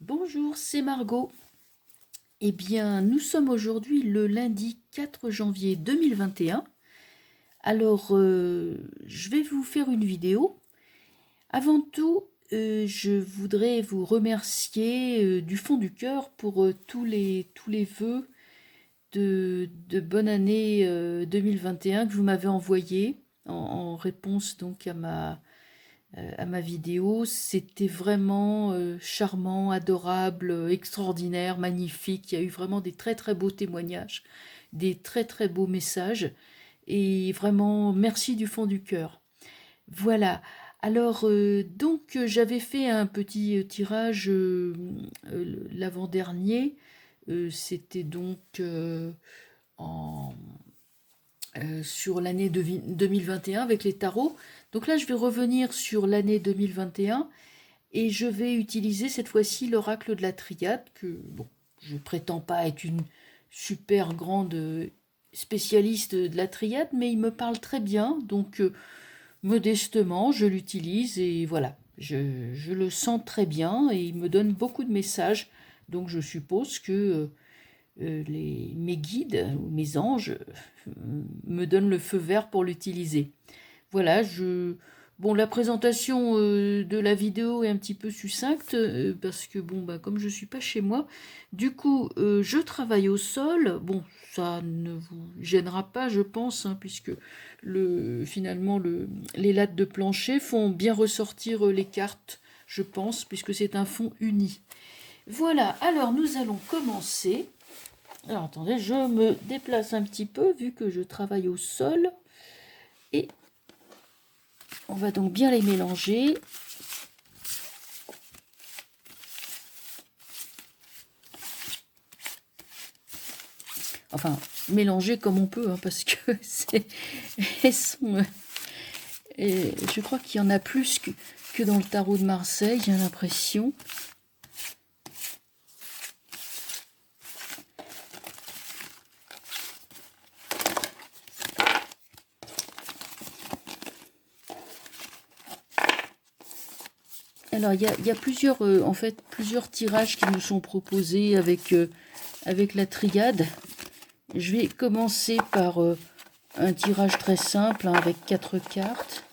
Bonjour, c'est Margot. Eh bien, nous sommes aujourd'hui le lundi 4 janvier 2021. Alors, je vais vous faire une vidéo. Avant tout, je voudrais vous remercier du fond du cœur pour tous les vœux de bonne année 2021 que vous m'avez envoyés en réponse donc à ma vidéo. C'était vraiment charmant, adorable, extraordinaire, magnifique. Il y a eu vraiment des très très beaux témoignages, des très très beaux messages. Et vraiment, merci du fond du cœur. Voilà. Alors, j'avais fait un petit tirage l'avant-dernier. C'était donc en, sur l'année 2021 avec les tarots. Donc là, je vais revenir sur l'année 2021 et je vais utiliser cette fois-ci l'oracle de la triade, que bon, je prétends pas être une super grande spécialiste de la triade, mais il me parle très bien, donc modestement, je l'utilise et voilà, je le sens très bien et il me donne beaucoup de messages, donc je suppose que mes guides ou mes anges me donnent le feu vert pour l'utiliser. Voilà, bon, la présentation de la vidéo est un petit peu succincte parce que bon, bah, comme je suis pas chez moi, du coup, je travaille au sol. Bon, ça ne vous gênera pas, je pense, hein, puisque finalement les lattes de plancher font bien ressortir les cartes, je pense, puisque c'est un fond uni. Voilà, alors nous allons commencer. Alors attendez, je me déplace un petit peu vu que je travaille au sol et on va donc bien les mélanger. Enfin, mélanger comme on peut, hein, parce que elles sont, je crois qu'il y en a plus que dans le tarot de Marseille, j'ai l'impression. Alors, il y a plusieurs, en fait, plusieurs tirages qui nous sont proposés avec la triade. Je vais commencer par un tirage très simple, hein, avec 4 cartes.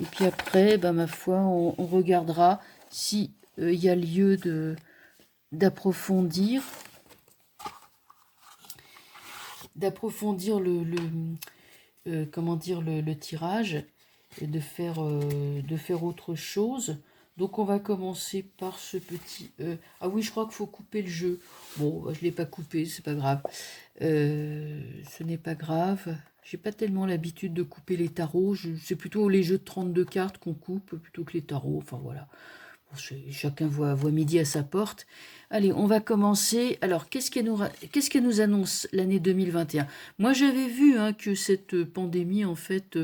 Et puis après, bah, ma foi, on regardera si il y a lieu d'approfondir comment dire, le tirage et de faire autre chose. Donc on va commencer par ce petit... ah oui, je crois qu'il faut couper le jeu. Bon, je ne l'ai pas coupé, c'est pas grave. Ce n'est pas grave. J'ai pas tellement l'habitude de couper les tarots. C'est plutôt les jeux de 32 cartes qu'on coupe plutôt que les tarots. Enfin voilà. Bon, chacun voit midi à sa porte. Allez, on va commencer. Alors, qu'est-ce qu'elle nous annonce l'année 2021? Moi, j'avais vu, hein, que cette pandémie, en fait,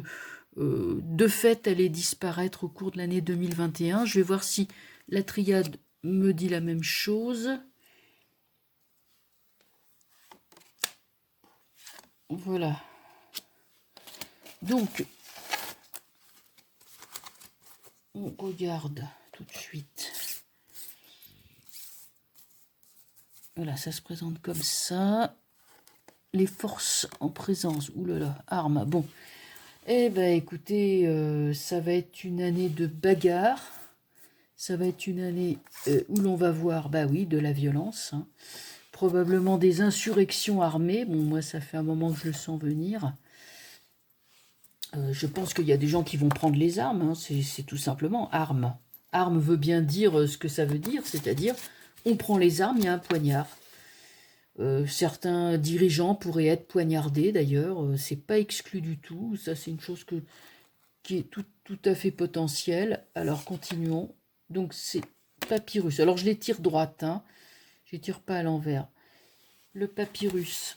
de fait, allait disparaître au cours de l'année 2021. Je vais voir si la triade me dit la même chose. Voilà. Donc, on regarde tout de suite. Voilà, ça se présente comme ça. Les forces en présence. Ouh là là, armes. Bon. Eh ben, écoutez, ça va être une année de bagarre. Ça va être une année où l'on va voir, bah oui, de la violence, hein. Probablement des insurrections armées. Bon, moi, ça fait un moment que je le sens venir. Je pense qu'il y a des gens qui vont prendre les armes, hein. C'est tout simplement arme. Arme veut bien dire ce que ça veut dire, c'est-à-dire on prend les armes, il y a un poignard. Certains dirigeants pourraient être poignardés d'ailleurs, c'est pas exclu du tout. Ça, c'est une chose qui est tout à fait potentielle. Alors continuons. Donc c'est papyrus. Alors je les tire droite, hein. Je les tire pas à l'envers. Le papyrus.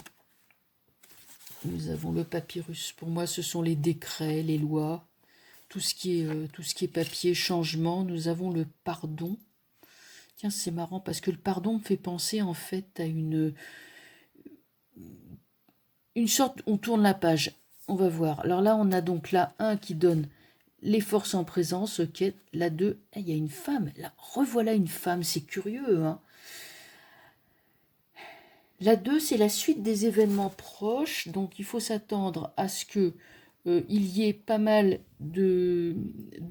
Nous avons le papyrus. Pour moi, ce sont les décrets, les lois, tout ce qui est papier, changement. Nous avons le pardon. Tiens, c'est marrant parce que le pardon me fait penser en fait à une sorte, on tourne la page. On va voir. Alors là, on a donc là un qui donne les forces en présence, ok, la 2, il y a une femme, là, revoilà une femme, c'est curieux, hein. La 2, c'est la suite des événements proches, donc il faut s'attendre à ce que il y ait pas mal de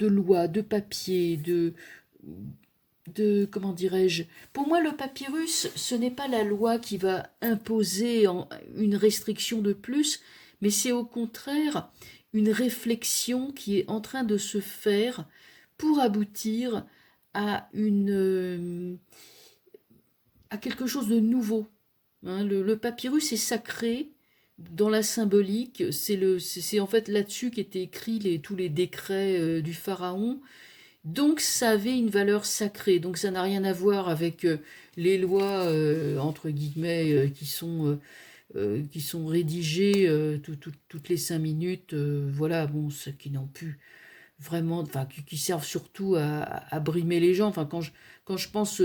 lois, de papiers, comment dirais-je, pour moi le papyrus, ce n'est pas la loi qui va imposer une restriction de plus, mais c'est au contraire une réflexion qui est en train de se faire pour aboutir à à quelque chose de nouveau. Hein, le papyrus est sacré dans la symbolique, c'est en fait là-dessus qu'étaient écrits tous les décrets du pharaon, donc ça avait une valeur sacrée, donc ça n'a rien à voir avec les lois, entre guillemets, qui sont rédigées toutes les 5 minutes, voilà, bon, ce qui n'ont plus vraiment, enfin, qui servent surtout à brimer les gens, enfin, quand je pense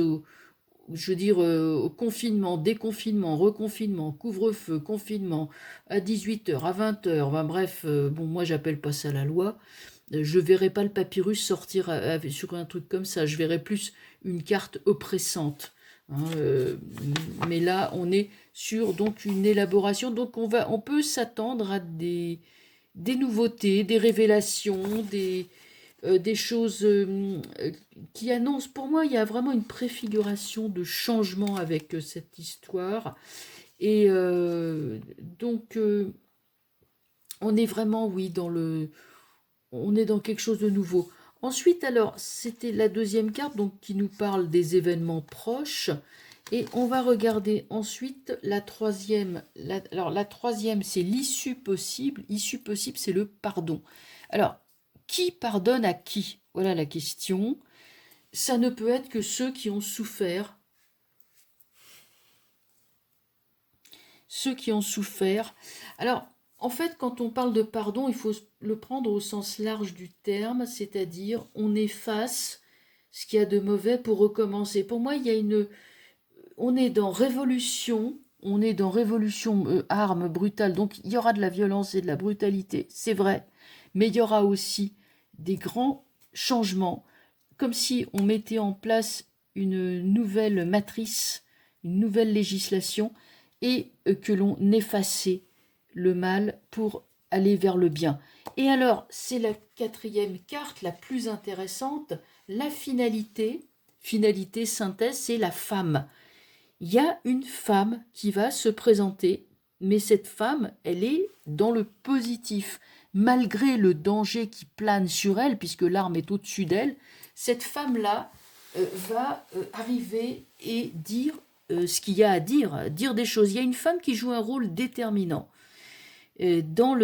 je veux dire, au confinement, déconfinement, reconfinement, couvre-feu, confinement, à 18 h, à 20 h, enfin, bref, bon, moi j'appelle pas ça la loi. Je verrai pas le papyrus sortir sur un truc comme ça, je verrai plus une carte oppressante. Hein, mais là, on est sur donc une élaboration, donc on peut s'attendre à des nouveautés, des révélations, des choses qui annoncent. Pour moi, il y a vraiment une préfiguration de changement avec cette histoire. Et donc, on est vraiment, oui, on est dans quelque chose de nouveau. Ensuite, alors, c'était la deuxième carte, donc qui nous parle des événements proches. Et on va regarder ensuite la troisième. Alors, la troisième, c'est l'issue possible. Issue possible, c'est le pardon. Alors, qui pardonne à qui? Voilà la question. Ça ne peut être que ceux qui ont souffert. Ceux qui ont souffert. Alors, en fait, quand on parle de pardon, il faut le prendre au sens large du terme, c'est-à-dire on efface ce qu'il y a de mauvais pour recommencer. Pour moi, il y a on est dans révolution, armes brutales, donc il y aura de la violence et de la brutalité, c'est vrai, mais il y aura aussi des grands changements, comme si on mettait en place une nouvelle matrice, une nouvelle législation, et que l'on effaçait le mal pour aller vers le bien. Et alors, c'est la quatrième carte, la plus intéressante, la finalité, synthèse, c'est la femme. Il y a une femme qui va se présenter, mais cette femme, elle est dans le positif. Malgré le danger qui plane sur elle, puisque l'arme est au-dessus d'elle, cette femme-là va arriver et dire ce qu'il y a à dire des choses. Il y a une femme qui joue un rôle déterminant dans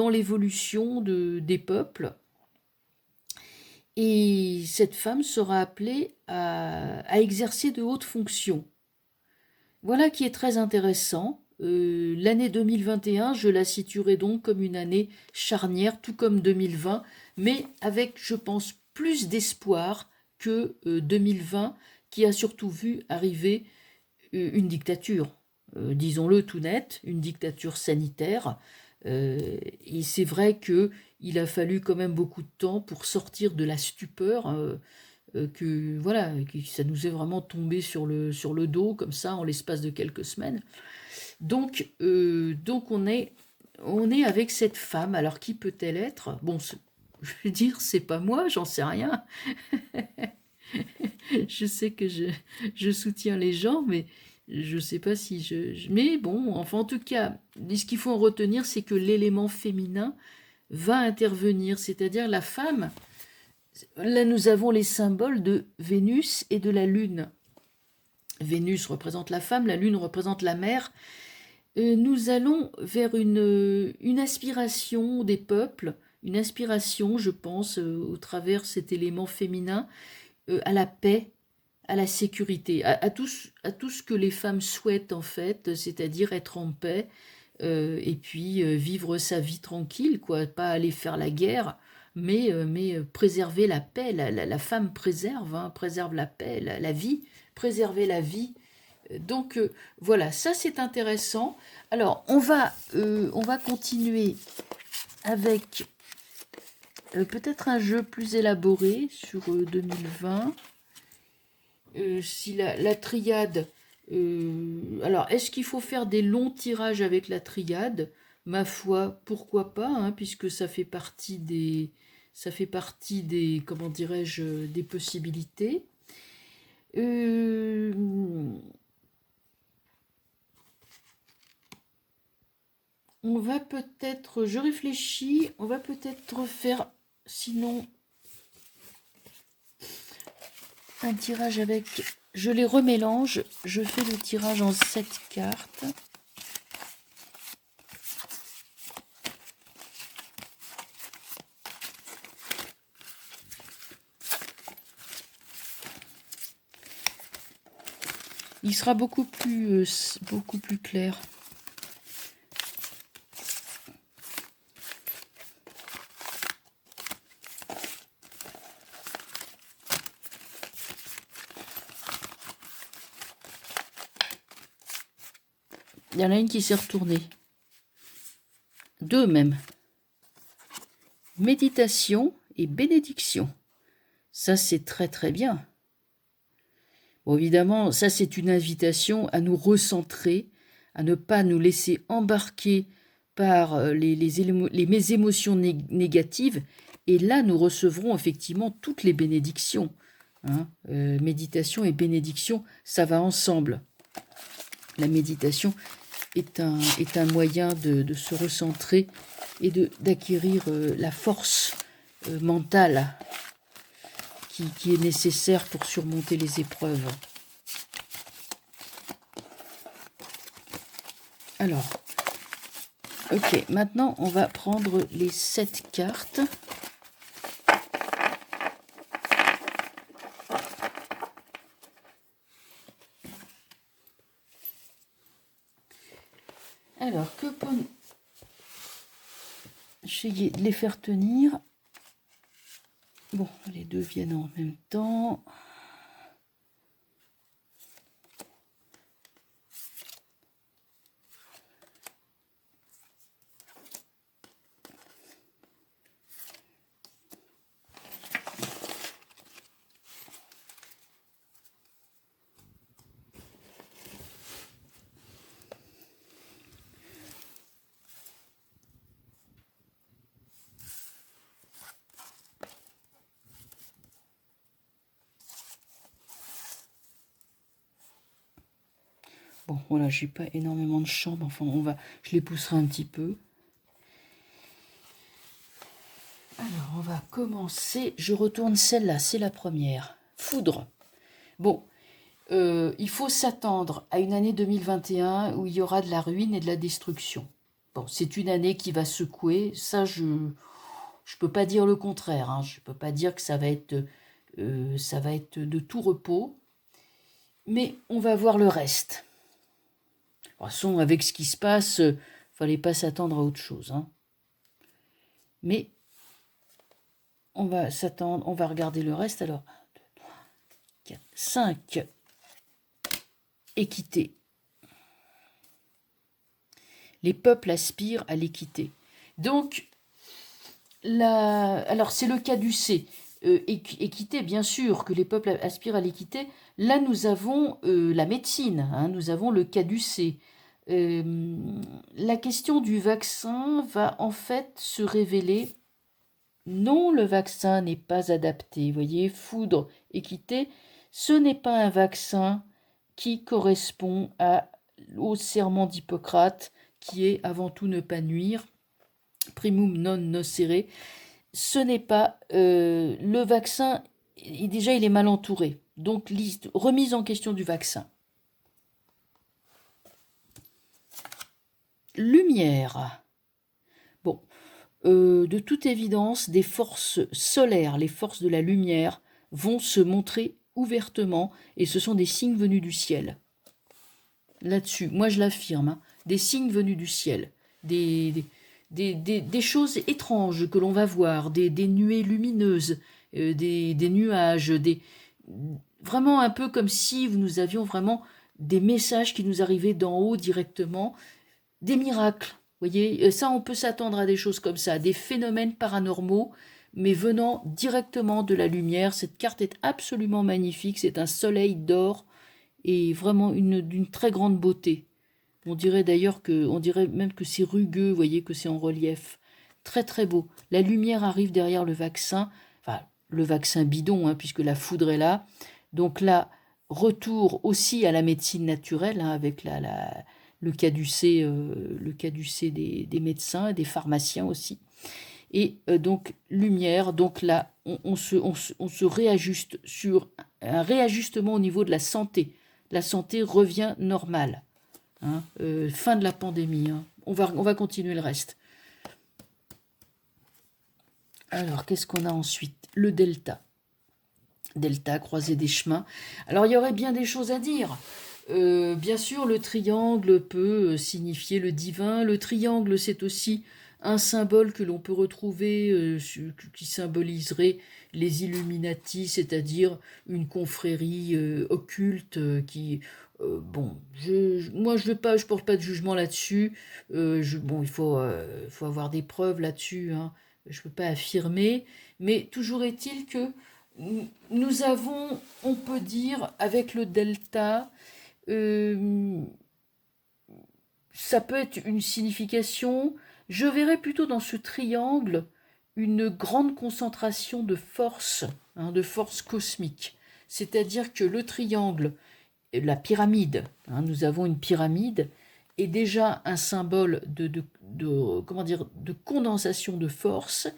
l'évolution des peuples. Et cette femme sera appelée à exercer de hautes fonctions. Voilà qui est très intéressant. L'année 2021, je la situerai donc comme une année charnière, tout comme 2020, mais avec, je pense, plus d'espoir que 2020, qui a surtout vu arriver une dictature, disons-le tout net, une dictature sanitaire. Et c'est vrai qu'il a fallu quand même beaucoup de temps pour sortir de la stupeur, que voilà, que ça nous est vraiment tombé sur le dos comme ça en l'espace de quelques semaines. Donc on est avec cette femme. Alors qui peut-elle être? Bon, je veux dire, c'est pas moi, j'en sais rien. Je sais que je soutiens les gens, mais je sais pas si mais bon, enfin en tout cas, ce qu'il faut en retenir, c'est que l'élément féminin va intervenir, c'est-à-dire la femme. Là, nous avons les symboles de Vénus et de la Lune. Vénus représente la femme, la Lune représente la mère. Nous allons vers une aspiration des peuples, une aspiration, je pense, au travers cet élément féminin, à la paix, à la sécurité, à tout ce que les femmes souhaitent en fait, c'est-à-dire être en paix, et puis vivre sa vie tranquille, quoi, pas aller faire la guerre, mais préserver la paix. La femme préserve, hein, préserve la paix, la vie, préserver la vie. Donc voilà, ça c'est intéressant. Alors on va continuer avec peut-être un jeu plus élaboré sur 2020. Si la triade... alors, est-ce qu'il faut faire des longs tirages avec la triade? Ma foi, pourquoi pas, hein, puisque ça fait partie des... comment dirais-je, des possibilités. On va peut-être, je réfléchis, on va peut-être faire, sinon, un tirage avec... Je les remélange, je fais le tirage en 7 cartes. Il sera beaucoup plus clair. Il y en a une qui s'est retournée. 2 même. Méditation et bénédiction. Ça, c'est très très bien. Bon, évidemment, ça, c'est une invitation à nous recentrer, à ne pas nous laisser embarquer par mes émotions négatives. Et là, nous recevrons effectivement toutes les bénédictions. Hein. Méditation et bénédiction, ça va ensemble. La méditation est un moyen de se recentrer et d'acquérir la force mentale qui est nécessaire pour surmonter les épreuves. Alors, ok, maintenant on va prendre les 7 cartes. Alors, que peut... J'essaie de les faire tenir. Bon, les deux viennent en même temps. Bon, voilà, j'ai pas énormément de champs, enfin, je les pousserai un petit peu. Alors, on va commencer. Je retourne celle-là, c'est la première. Foudre. Bon, il faut s'attendre à une année 2021 où il y aura de la ruine et de la destruction. Bon, c'est une année qui va secouer. Ça, je peux pas dire le contraire. Hein. Je peux pas dire que ça va être de tout repos. Mais on va voir le reste. De toute façon, avec ce qui se passe, fallait pas s'attendre à autre chose. Hein. Mais on va s'attendre, on va regarder le reste. Alors, 1, 2, 3, 4, 5. Équité. Les peuples aspirent à l'équité. Donc, alors c'est le caducé. Équité, bien sûr, que les peuples aspirent à l'équité. Là, nous avons la médecine, hein, nous avons le caducé. La question du vaccin va en fait se révéler. Non, le vaccin n'est pas adapté. Vous voyez, foudre, équité, ce n'est pas un vaccin qui correspond au serment d'Hippocrate, qui est avant tout ne pas nuire, primum non nocere. Ce n'est pas le vaccin, déjà il est mal entouré. Donc remise en question du vaccin. Lumière. Bon, de toute évidence, des forces solaires, les forces de la lumière, vont se montrer ouvertement, et ce sont des signes venus du ciel. Là-dessus, moi je l'affirme, hein, des signes venus du ciel, des choses étranges que l'on va voir, des nuées lumineuses, des nuages, vraiment un peu comme si nous avions vraiment des messages qui nous arrivaient d'en haut directement, des miracles. Vous voyez, ça on peut s'attendre à des choses comme ça, des phénomènes paranormaux, mais venant directement de la lumière. Cette carte est absolument magnifique, c'est un soleil d'or et vraiment d'une très grande beauté. On dirait d'ailleurs on dirait même que c'est rugueux, vous voyez que c'est en relief. Très très beau. La lumière arrive derrière le vaccin, enfin le vaccin bidon, hein, puisque la foudre est là. Donc là, retour aussi à la médecine naturelle, hein, avec le caducée, des médecins et des pharmaciens aussi. Et donc lumière, donc là, on se réajuste sur un réajustement au niveau de la santé. La santé revient normale. Hein, fin de la pandémie. Hein. On va continuer le reste. Alors, qu'est-ce qu'on a ensuite? Le delta. Delta, croisée des chemins. Alors, il y aurait bien des choses à dire. Bien sûr, le triangle peut signifier le divin. Le triangle, c'est aussi un symbole que l'on peut retrouver, qui symboliserait les Illuminati, c'est-à-dire une confrérie occulte qui... bon, moi je porte pas de jugement là-dessus. Bon, il faut avoir des preuves là-dessus. Hein. Je peux pas affirmer, mais toujours est-il que nous avons, on peut dire, avec le delta, ça peut être une signification. Je verrais plutôt dans ce triangle une grande concentration de force, hein, de force cosmique. C'est-à-dire que le triangle, la pyramide, hein, nous avons une pyramide, est déjà un symbole comment dire, de condensation de force.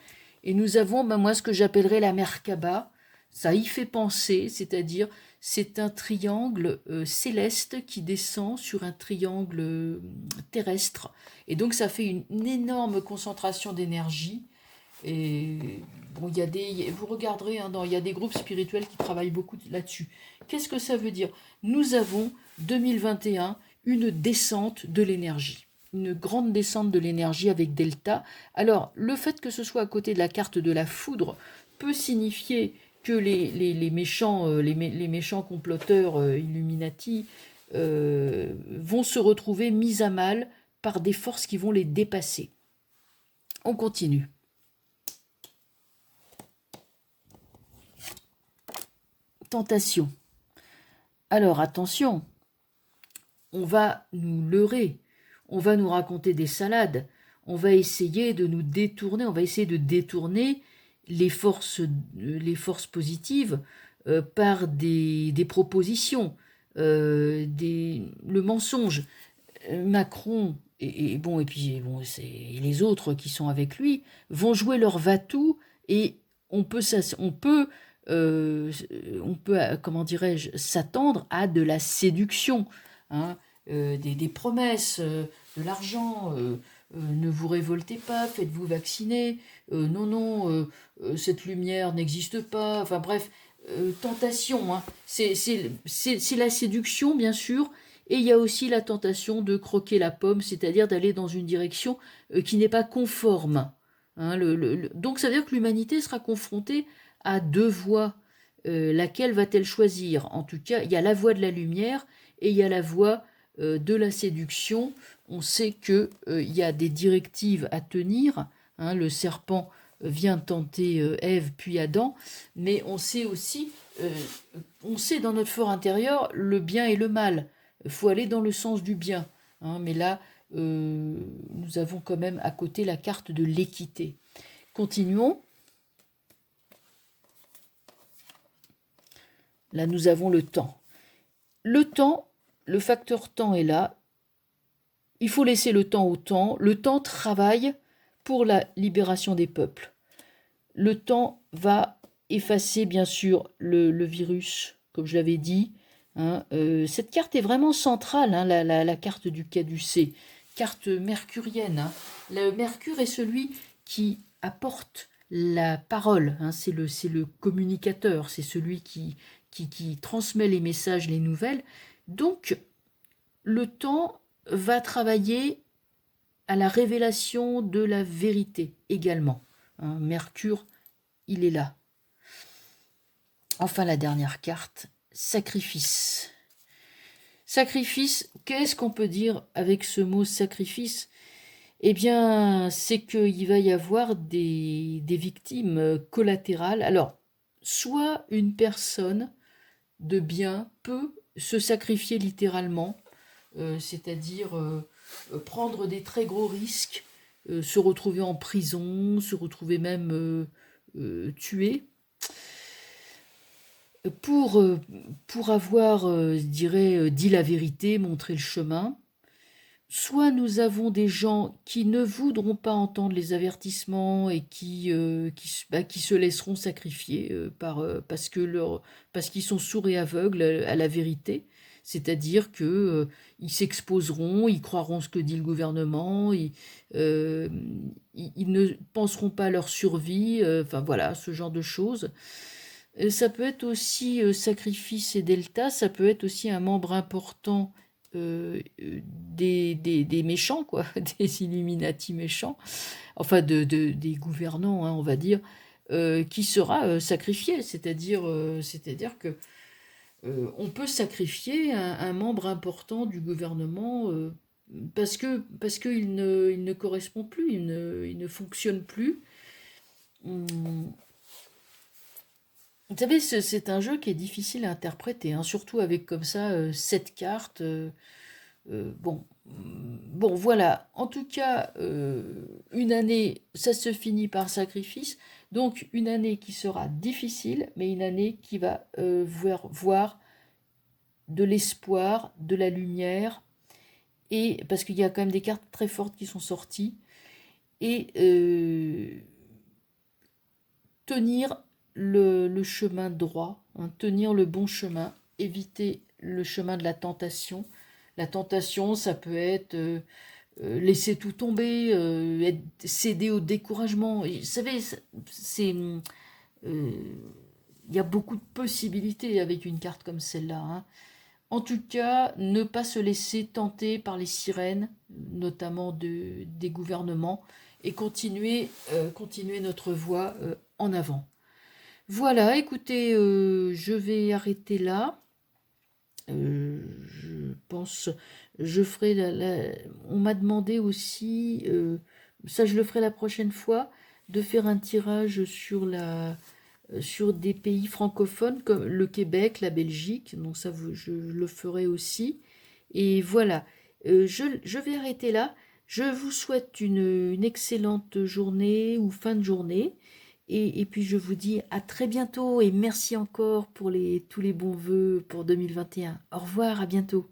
Et nous avons, moi, ce que j'appellerais la Merkaba. Ça y fait penser, c'est-à-dire c'est un triangle céleste qui descend sur un triangle terrestre. Et donc ça fait une énorme concentration d'énergie. Et bon, vous regarderez, hein, il y a des groupes spirituels qui travaillent beaucoup là-dessus. Qu'est-ce que ça veut dire? Nous avons 2021 une descente de l'énergie. Une grande descente de l'énergie avec Delta. Alors, le fait que ce soit à côté de la carte de la foudre peut signifier que les méchants comploteurs Illuminati vont se retrouver mis à mal par des forces qui vont les dépasser. On continue. Tentation. Alors attention, on va nous leurrer, on va nous raconter des salades, on va essayer de nous détourner, on va essayer de détourner les forces positives par des propositions, le mensonge. Macron et les autres qui sont avec lui vont jouer leur va-tout et on peut comment dirais-je, s'attendre à de la séduction, hein, des promesses, de l'argent. Ne vous révoltez pas, faites-vous vacciner. Non, cette lumière n'existe pas. Enfin bref, tentation. Hein. C'est la séduction, bien sûr. Et il y a aussi la tentation de croquer la pomme, c'est-à-dire d'aller dans une direction qui n'est pas conforme. Hein, donc ça veut dire que l'humanité sera confrontée à deux voies. Laquelle va-t-elle choisir? En tout cas, il y a la voie de la lumière et il y a la voie de la séduction. On sait qu'il y a des directives à tenir. Hein, le serpent vient tenter Ève puis Adam, mais on sait aussi, on sait dans notre fort intérieur le bien et le mal. Il faut aller dans le sens du bien. Hein, mais là, nous avons quand même à côté la carte de l'équité. Continuons. Là, nous avons le temps. Le temps, le facteur temps est là. Il faut laisser le temps au temps. Le temps travaille pour la libération des peuples. Le temps va effacer, bien sûr, le virus, comme je l'avais dit. Hein. Cette carte est vraiment centrale, hein, la carte du caducée, carte mercurienne. Hein. Le Mercure est celui qui apporte la parole. Hein. C'est le communicateur, c'est celui qui transmet les messages, les nouvelles. Donc, le temps va travailler à la révélation de la vérité également. Hein, Mercure, il est là. Enfin, la dernière carte, sacrifice. Sacrifice, qu'est-ce qu'on peut dire avec ce mot sacrifice? Eh bien, c'est qu'il va y avoir des victimes collatérales. Alors, soit une personne de bien peut se sacrifier littéralement, c'est-à-dire prendre des très gros risques, se retrouver en prison, se retrouver même tué, pour, euh, pour avoir, je dirais, dit la vérité, montré le chemin. Soit nous avons des gens qui ne voudront pas entendre les avertissements et qui se laisseront sacrifier parce qu'ils sont sourds et aveugles à la vérité. C'est-à-dire que ils s'exposeront, ils croiront ce que dit le gouvernement, euh, ils ne penseront pas à leur survie, enfin voilà, ce genre de choses. Ça peut être aussi sacrifice et delta, ça peut être aussi un membre important des méchants, quoi, des Illuminati méchants, enfin des gouvernants, hein, on va dire, qui sera sacrifié. C'est-à-dire que on peut sacrifier un membre important du gouvernement parce qu'il ne correspond plus, il ne fonctionne plus. Hum, Vous savez, c'est un jeu qui est difficile à interpréter, hein, surtout avec comme ça 7 cartes. Bon, voilà. En tout cas, une année, ça se finit par sacrifice. Donc, une année qui sera difficile, mais une année qui va voir de l'espoir, de la lumière, et parce qu'il y a quand même des cartes très fortes qui sont sorties, et tenir le chemin droit, hein, tenir le bon chemin, éviter le chemin de la tentation. La tentation, ça peut être laisser tout tomber, céder au découragement. Et, vous savez, euh, il y a beaucoup de possibilités avec une carte comme celle-là, hein. En tout cas, ne pas se laisser tenter par les sirènes, notamment des gouvernements, et continuer notre voie en avant. Voilà, écoutez, je vais arrêter là. Je pense, je ferai on m'a demandé aussi, ça je le ferai la prochaine fois, de faire un tirage sur des pays francophones comme le Québec, la Belgique. Donc ça, je le ferai aussi. Et voilà, je vais arrêter là. Je vous souhaite une excellente journée ou fin de journée. Et puis je vous dis à très bientôt et merci encore pour tous les bons vœux pour 2021. Au revoir, à bientôt.